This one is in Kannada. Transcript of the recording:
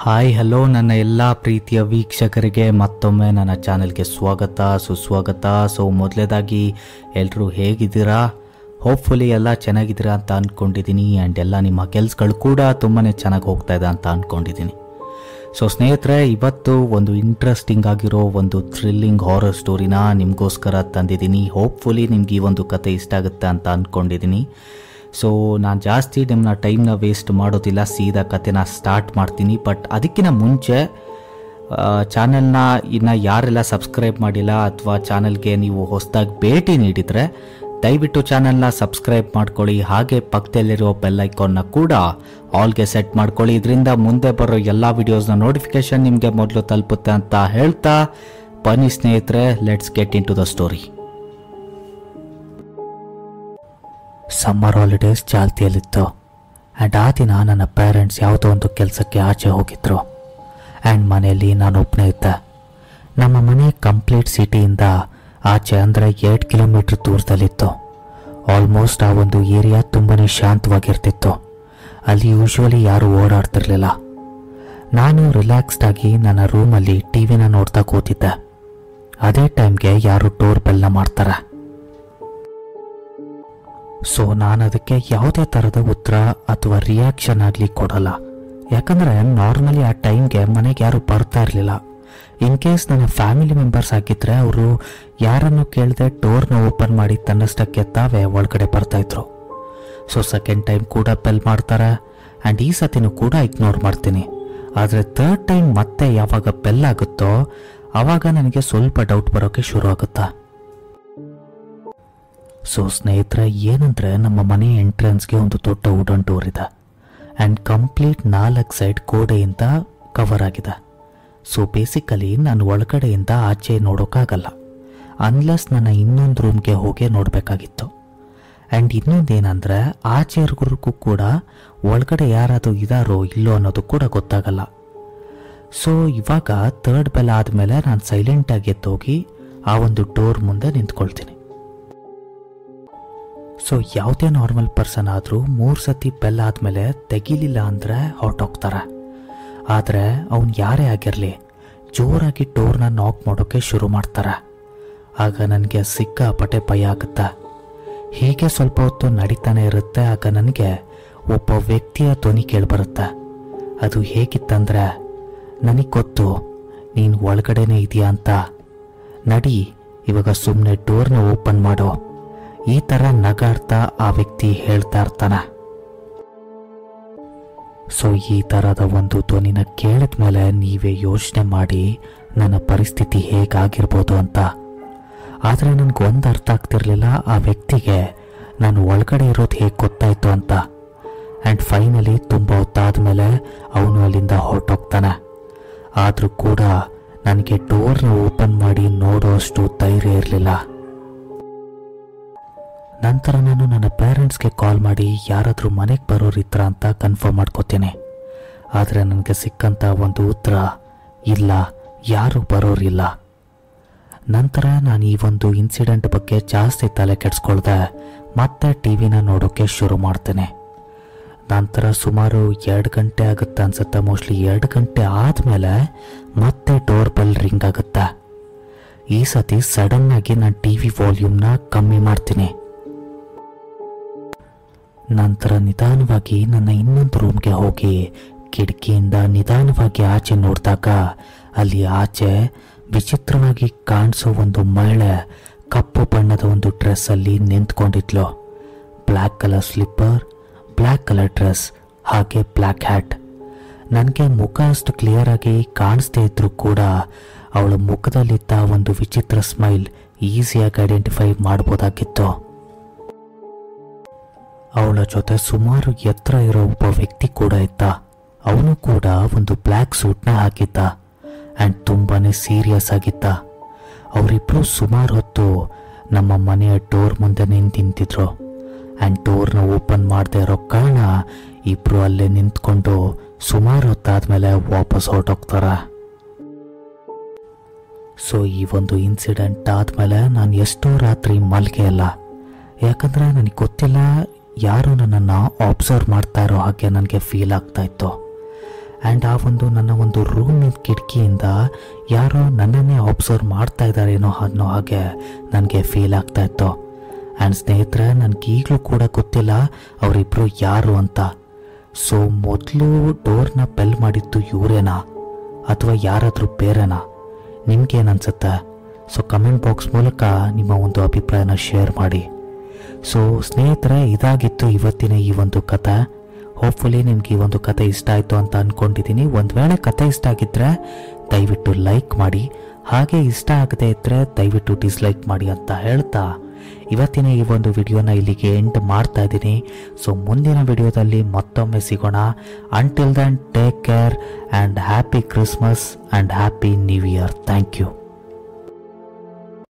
ಹಾಯ್ ಹಲೋ ನನ್ನ ಎಲ್ಲ ಪ್ರೀತಿಯ ವೀಕ್ಷಕರಿಗೆ ಮತ್ತೊಮ್ಮೆ ನನ್ನ ಚಾನೆಲ್ಗೆ ಸ್ವಾಗತ ಸುಸ್ವಾಗತ. ಮೊದಲೇದಾಗಿ ಎಲ್ಲರೂ ಹೇಗಿದ್ದೀರಾ? ಹೋಪ್ಫುಲಿ ಎಲ್ಲ ಚೆನ್ನಾಗಿದ್ದೀರಾ ಅಂತ ಅಂದ್ಕೊಂಡಿದ್ದೀನಿ. ಆ್ಯಂಡ್ ಎಲ್ಲ ನಿಮ್ಮ ಕೆಲಸಗಳು ಕೂಡ ತುಂಬಾ ಚೆನ್ನಾಗಿ ಹೋಗ್ತಾ ಇದೆ ಅಂತ ಅಂದ್ಕೊಂಡಿದ್ದೀನಿ. ಸ್ನೇಹಿತರೆ, ಇವತ್ತು ಒಂದು ಇಂಟ್ರೆಸ್ಟಿಂಗ್ ಆಗಿರೋ ಒಂದು ಥ್ರಿಲ್ಲಿಂಗ್ ಹಾರರ್ ಸ್ಟೋರಿನ ನಿಮಗೋಸ್ಕರ ತಂದಿದ್ದೀನಿ. ಹೋಪ್ಫುಲಿ ನಿಮ್ಗೆ ಈ ಒಂದು ಕತೆ ಇಷ್ಟ ಆಗುತ್ತೆ ಅಂತ ಅಂದ್ಕೊಂಡಿದ್ದೀನಿ. ನಾನು ಜಾಸ್ತಿ ನಿಮ್ಮನ್ನ ಟೈಮ್ನ ವೇಸ್ಟ್ ಮಾಡೋದಿಲ್ಲ, ಸೀದಾ ಕತೆನ ಸ್ಟಾರ್ಟ್ ಮಾಡ್ತೀನಿ. ಬಟ್ ಅದಕ್ಕಿಂತ ಮುಂಚೆ ಚಾನೆಲ್ನ ಇನ್ನು ಯಾರೆಲ್ಲ ಸಬ್ಸ್ಕ್ರೈಬ್ ಮಾಡಿಲ್ಲ ಅಥವಾ ಚಾನೆಲ್ಗೆ ನೀವು ಹೊಸದಾಗಿ ಭೇಟಿ ನೀಡಿದರೆ ದಯವಿಟ್ಟು ಚಾನೆಲ್ನ ಸಬ್ಸ್ಕ್ರೈಬ್ ಮಾಡ್ಕೊಳ್ಳಿ. ಹಾಗೆ ಪಕ್ಕದಲ್ಲಿರೋ ಬೆಲ್ ಐಕಾನ್ನ ಕೂಡ ಆಲ್ಗೆ ಸೆಟ್ ಮಾಡ್ಕೊಳ್ಳಿ. ಇದರಿಂದ ಮುಂದೆ ಬರೋ ಎಲ್ಲ ವಿಡಿಯೋಸ್ನ ನೋಟಿಫಿಕೇಶನ್ ನಿಮಗೆ ಮೊದಲು ತಲುಪುತ್ತೆ ಅಂತ ಹೇಳ್ತಾ ಬನ್ನಿ ಸ್ನೇಹಿತರೆ, let's get into the story. Summer holidays ಚಾಲ್ತಿಯಲ್ಲಿತ್ತು. ಆ್ಯಂಡ್ ಆ ದಿನ ನನ್ನ ಪೇರೆಂಟ್ಸ್ ಯಾವುದೋ ಒಂದು ಕೆಲಸಕ್ಕೆ ಆಚೆ ಹೋಗಿದ್ರು. ಆ್ಯಂಡ್ ಮನೆಯಲ್ಲಿ ನಾನು ಒಬ್ಬನೇ ಇದ್ದೆ. ನಮ್ಮ ಮನೆ ಕಂಪ್ಲೀಟ್ ಸಿಟಿಯಿಂದ ಆಚೆ ಅಂದರೆ 8 ಕಿಲೋಮೀಟ್ರ್ ದೂರದಲ್ಲಿತ್ತು. ಆಲ್ಮೋಸ್ಟ್ ಆ ಒಂದು ಏರಿಯಾ ತುಂಬಾ ಶಾಂತವಾಗಿರ್ತಿತ್ತು. ಅಲ್ಲಿ ಯೂಶ್ವಲಿ ಯಾರೂ ಓಡಾಡ್ತಿರ್ಲಿಲ್ಲ. ನಾನು ರಿಲ್ಯಾಕ್ಸ್ಡ್ ಆಗಿ ನನ್ನ ರೂಮಲ್ಲಿ ಟಿವಿನ ನೋಡ್ತಾ ಕೂತಿದ್ದೆ. ಅದೇ ಟೈಮ್ಗೆ ಯಾರು ಡೋರ್ ಬೆಲ್ನ ಮಾಡ್ತಾರೆ. ನಾನು ಅದಕ್ಕೆ ಯಾವುದೇ ಥರದ ಉತ್ತರ ಅಥವಾ ರಿಯಾಕ್ಷನ್ ಆಗಲಿ ಕೊಡಲ್ಲ. ಯಾಕಂದರೆ ನಾರ್ಮಲಿ ಆ ಟೈಮ್ಗೆ ಮನೆಗೆ ಯಾರು ಬರ್ತಾ ಇರಲಿಲ್ಲ. ಇನ್ ಕೇಸ್ ನನ್ನ ಫ್ಯಾಮಿಲಿ ಮೆಂಬರ್ಸ್ ಆಗಿದ್ದರೆ ಅವರು ಯಾರನ್ನು ಕೇಳದೆ ಡೋರ್ನ ಓಪನ್ ಮಾಡಿ ತನ್ನಷ್ಟಕ್ಕೆ ತಾವೇ ಒಳಗಡೆ ಬರ್ತಾಯಿದ್ರು. ಸೆಕೆಂಡ್ ಟೈಮ್ ಕೂಡ ಬೆಲ್ ಮಾಡ್ತಾರೆ. ಆ್ಯಂಡ್ ಈ ಸತಿನೂ ಕೂಡ ಇಗ್ನೋರ್ ಮಾಡ್ತೀನಿ. ಆದರೆ ಥರ್ಡ್ ಟೈಮ್ ಮತ್ತೆ ಯಾವಾಗ ಬೆಲ್ ಆಗುತ್ತೋ ಆವಾಗ ನನಗೆ ಸ್ವಲ್ಪ ಡೌಟ್ ಬರೋಕ್ಕೆ ಶುರು ಆಗುತ್ತಾ. ಸ್ನೇಹಿತರೆ, ಏನಂದರೆ ನಮ್ಮ ಮನೆ ಎಂಟ್ರೆನ್ಸ್ಗೆ ಒಂದು ದೊಡ್ಡ ವುಡನ್ ಡೋರ್ ಇದೆ. ಆ್ಯಂಡ್ ಕಂಪ್ಲೀಟ್ 4 ಸೈಡ್ ಗೋಡೆಯಿಂದ ಕವರ್ ಆಗಿದೆ. ಬೇಸಿಕಲಿ ನಾನು ಒಳಗಡೆಯಿಂದ ಆಚೆ ನೋಡೋಕ್ಕಾಗಲ್ಲ, ಅನ್ಲೆಸ್ ನನ್ನ ಇನ್ನೊಂದು ರೂಮ್ಗೆ ಹೋಗಿ ನೋಡಬೇಕಾಗಿತ್ತು. ಆ್ಯಂಡ್ ಇನ್ನೊಂದೇನೆಂದರೆ ಆಚೆವರೆಗೂ ಕೂಡ ಒಳಗಡೆ ಯಾರಾದರೂ ಇದ್ದಾರೋ ಇಲ್ಲೋ ಅನ್ನೋದು ಕೂಡ ಗೊತ್ತಾಗಲ್ಲ. ಇವಾಗ ಥರ್ಡ್ ಬೆಲ್ ಆದಮೇಲೆ ನಾನು ಸೈಲೆಂಟಾಗಿ ಎದ್ದೋಗಿ ಆ ಒಂದು ಡೋರ್ ಮುಂದೆ ನಿಂತ್ಕೊಳ್ತೀನಿ. ಯಾವುದೇ ನಾರ್ಮಲ್ ಪರ್ಸನ್ ಆದರೂ 3 ಸತಿ ಬೆಲ್ ಆದಮೇಲೆ ತೆಗಿಲಿಲ್ಲ ಅಂದರೆ ಹೊರಟೋಗ್ತಾರೆ. ಆದರೆ ಅವನು ಯಾರೇ ಆಗಿರಲಿ ಜೋರಾಗಿ ಡೋರ್ನ ನಾಕ್ ಮಾಡೋಕ್ಕೆ ಶುರು ಮಾಡ್ತಾರೆ. ಆಗ ನನಗೆ ಸಿಕ್ಕಾಪಟ್ಟೆ ಭಯ ಆಗುತ್ತೆ. ಹೀಗೆ ಸ್ವಲ್ಪ ಹೊತ್ತು ನಡೀತಾನೆ ಇರುತ್ತೆ. ಆಗ ನನಗೆ ಒಬ್ಬ ವ್ಯಕ್ತಿಯ ಧ್ವನಿ ಕೇಳಿಬರುತ್ತೆ. ಅದು ಹೇಗಿತ್ತಂದರೆ, ನನಗೆ ಗೊತ್ತು ನೀನು ಒಳಗಡೆನೇ ಇದೆಯಾ ಅಂತ, ನಡಿ ಇವಾಗ ಸುಮ್ಮನೆ ಡೋರ್ನ ಓಪನ್ ಮಾಡೋ, ಈ ಥರ ನಗಾಡ್ತಾ ಆ ವ್ಯಕ್ತಿ ಹೇಳ್ತಾ ಇರ್ತಾನೆ. ಈ ಥರದ ಒಂದು ಧ್ವನಿನ ಕೇಳಿದ ಮೇಲೆ ನೀವೇ ಯೋಚನೆ ಮಾಡಿ ನನ್ನ ಪರಿಸ್ಥಿತಿ ಹೇಗಾಗಿರ್ಬೋದು ಅಂತ. ಆದರೆ ನನಗೊಂದು ಅರ್ಥ ಆಗ್ತಿರ್ಲಿಲ್ಲ, ಆ ವ್ಯಕ್ತಿಗೆ ನಾನು ಒಳಗಡೆ ಇರೋದು ಹೇಗೆ ಗೊತ್ತಾಯಿತು ಅಂತ. ಆ್ಯಂಡ್ ಫೈನಲಿ ತುಂಬ ಹೊತ್ತಾದಮೇಲೆ ಅವನು ಅಲ್ಲಿಂದ ಹೊರಟೋಗ್ತಾನೆ. ಆದರೂ ಕೂಡ ನನಗೆ ಡೋರ್ನ ಓಪನ್ ಮಾಡಿ ನೋಡೋ ಅಷ್ಟು ಧೈರ್ಯ ಇರಲಿಲ್ಲ. ನಂತರ ನಾನು ನನ್ನ ಪೇರೆಂಟ್ಸ್ಗೆ ಕಾಲ್ ಮಾಡಿ ಯಾರಾದರೂ ಮನೆಗೆ ಬರೋರಿದ್ರ ಅಂತ ಕನ್ಫರ್ಮ್ ಮಾಡ್ಕೋತೀನಿ. ಆದರೆ ನನಗೆ ಸಿಕ್ಕಂಥ ಒಂದು ಉತ್ತರ, ಇಲ್ಲ, ಯಾರೂ ಬರೋರಿಲ್ಲ. ನಂತರ ನಾನು ಈ ಒಂದು ಇನ್ಸಿಡೆಂಟ್ ಬಗ್ಗೆ ಜಾಸ್ತಿ ತಲೆ ಕೆಡಿಸ್ಕೊಳ್ದೆ ಮತ್ತೆ ಟಿವಿನ ನೋಡೋಕ್ಕೆ ಶುರು ಮಾಡ್ತೇನೆ. ನಂತರ ಸುಮಾರು 2 ಗಂಟೆ ಆಗುತ್ತೆ ಅನ್ಸುತ್ತೆ, ಮೋಸ್ಟ್ಲಿ 2 ಗಂಟೆ ಆದಮೇಲೆ ಮತ್ತೆ ಡೋರ್ ಬೆಲ್ ರಿಂಗ್ ಆಗುತ್ತೆ. ಈ ಸತಿ ಸಡನ್ನಾಗಿ ನಾನು ಟಿವಿ ವಾಲ್ಯೂಮ್ನ ಕಮ್ಮಿ ಮಾಡ್ತೀನಿ. ನಂತರ ನಿಧಾನವಾಗಿ ನನ್ನ ಇನ್ನೊಂದು ರೂಮ್ಗೆ ಹೋಗಿ ಕಿಟಕಿಯಿಂದ ನಿಧಾನವಾಗಿ ಆಚೆ ನೋಡಿದಾಗ ಅಲ್ಲಿ ಆಚೆ ವಿಚಿತ್ರವಾಗಿ ಕಾಣಿಸೋ ಒಂದು ಮಹಿಳೆ ಕಪ್ಪು ಬಣ್ಣದ ಒಂದು ಡ್ರೆಸ್ಸಲ್ಲಿ ನಿಂತ್ಕೊಂಡಿದ್ಲು. Black colour slipper, black colour dress, ಹಾಗೆ ಬ್ಲ್ಯಾಕ್ ಹ್ಯಾಟ್. ನನಗೆ ಮುಖ ಅಷ್ಟು ಕ್ಲಿಯರ್ ಆಗಿ ಕಾಣಿಸ್ದೇ ಇದ್ರೂ ಕೂಡ ಅವಳ ಮುಖದಲ್ಲಿದ್ದ ಒಂದು ವಿಚಿತ್ರ ಸ್ಮೈಲ್ ಈಸಿಯಾಗಿ ಐಡೆಂಟಿಫೈ ಮಾಡ್ಬೋದಾಗಿತ್ತು. ಅವಳ ಜೊತೆ ಸುಮಾರು ಎತ್ತರ ಇರೋ ಒಬ್ಬ ವ್ಯಕ್ತಿ ಕೂಡ ಇದ್ದ. ಅವನು ಕೂಡ ಒಂದು ಬ್ಲ್ಯಾಕ್ ಸೂಟ್ನ ಹಾಕಿದ್ದ ಆ್ಯಂಡ್ ತುಂಬಾ ಸೀರಿಯಸ್ ಆಗಿದ್ದ. ಅವರಿಬ್ಬರು ಸುಮಾರು ಹೊತ್ತು ನಮ್ಮ ಮನೆಯ ಡೋರ್ ಮುಂದೆ ನಿಂತಿದ್ರು. ಆ್ಯಂಡ್ ಡೋರ್ನ ಓಪನ್ ಮಾಡದೇ ಇರೋ ಕಾರಣ ಇಬ್ಬರು ಅಲ್ಲೇ ನಿಂತ್ಕೊಂಡು ಸುಮಾರು ಹೊತ್ತಾದ್ಮೇಲೆ ವಾಪಸ್ ಹೊರಟೋಗ್ತಾರೆ. ಈ ಒಂದು ಇನ್ಸಿಡೆಂಟ್ ಆದಮೇಲೆ ನಾನು ಎಷ್ಟೋ ರಾತ್ರಿ ಮಲ್ಗೆ ಇಲ್ಲ. ಯಾಕಂದರೆ ನನಗೆ ಗೊತ್ತಿಲ್ಲ, ಯಾರು ನನ್ನನ್ನು ಅಬ್ಸರ್ವ್ ಮಾಡ್ತಾ ಇರೋ ಹಾಗೆ ನನಗೆ ಫೀಲ್ ಆಗ್ತಾ ಇತ್ತು. ಆ್ಯಂಡ್ ಆ ಒಂದು ನನ್ನ ಒಂದು ರೂಮಿನ ಕಿಟಕಿಯಿಂದ ಯಾರೋ ನನ್ನನ್ನೇ ಅಬ್ಸರ್ವ್ ಮಾಡ್ತಾ ಇದ್ದಾರೇನೋ ಅನ್ನೋ ಹಾಗೆ ನನಗೆ ಫೀಲ್ ಆಗ್ತಾ ಇತ್ತು. ಆ್ಯಂಡ್ ಸ್ನೇಹಿತರೆ, ನನಗೆ ಈಗಲೂ ಕೂಡ ಗೊತ್ತಿಲ್ಲ ಅವರಿಬ್ಬರು ಯಾರು ಅಂತ. ಸೊ ಮೊದಲು ಡೋರ್ನ ಬೆಲ್ ಮಾಡಿದ್ದು ಇವರೇನಾ ಅಥವಾ ಯಾರಾದರೂ ಬೇರೆನಾ? ನಿಮ್ಗೇನನ್ಸುತ್ತೆ? ಸೊ ಕಮೆಂಟ್ ಬಾಕ್ಸ್ ಮೂಲಕ ನಿಮ್ಮ ಒಂದು ಅಭಿಪ್ರಾಯನ ಶೇರ್ ಮಾಡಿ. ಸೊ ಸ್ನೇಹಿತರೆ, ಇದಾಗಿತ್ತು ಇವತ್ತಿನ ಈ ಒಂದು ಕಥೆ. ಹೋಪ್ಫುಲಿ ನಿಮ್ಗೆ ಈ ಒಂದು ಕತೆ ಇಷ್ಟ ಆಯಿತು ಅಂತ ಅಂದ್ಕೊಂಡಿದ್ದೀನಿ. ಒಂದು ವೇಳೆ ಕತೆ ಇಷ್ಟ ಆಗಿದ್ದರೆ ದಯವಿಟ್ಟು ಲೈಕ್ ಮಾಡಿ, ಹಾಗೆ ಇಷ್ಟ ಆಗದೆ ಇದ್ದರೆ ದಯವಿಟ್ಟು ಡಿಸ್ಲೈಕ್ ಮಾಡಿ ಅಂತ ಹೇಳ್ತಾ ಇವತ್ತಿನ ಈ ಒಂದು ವಿಡಿಯೋನ ಇಲ್ಲಿಗೆ ಎಂಡ್ ಮಾಡ್ತಾ ಇದ್ದೀನಿ. ಸೊ ಮುಂದಿನ ವಿಡಿಯೋದಲ್ಲಿ ಮತ್ತೊಮ್ಮೆ ಸಿಗೋಣ. Until then take care and happy Christmas and happy new year. Thank you.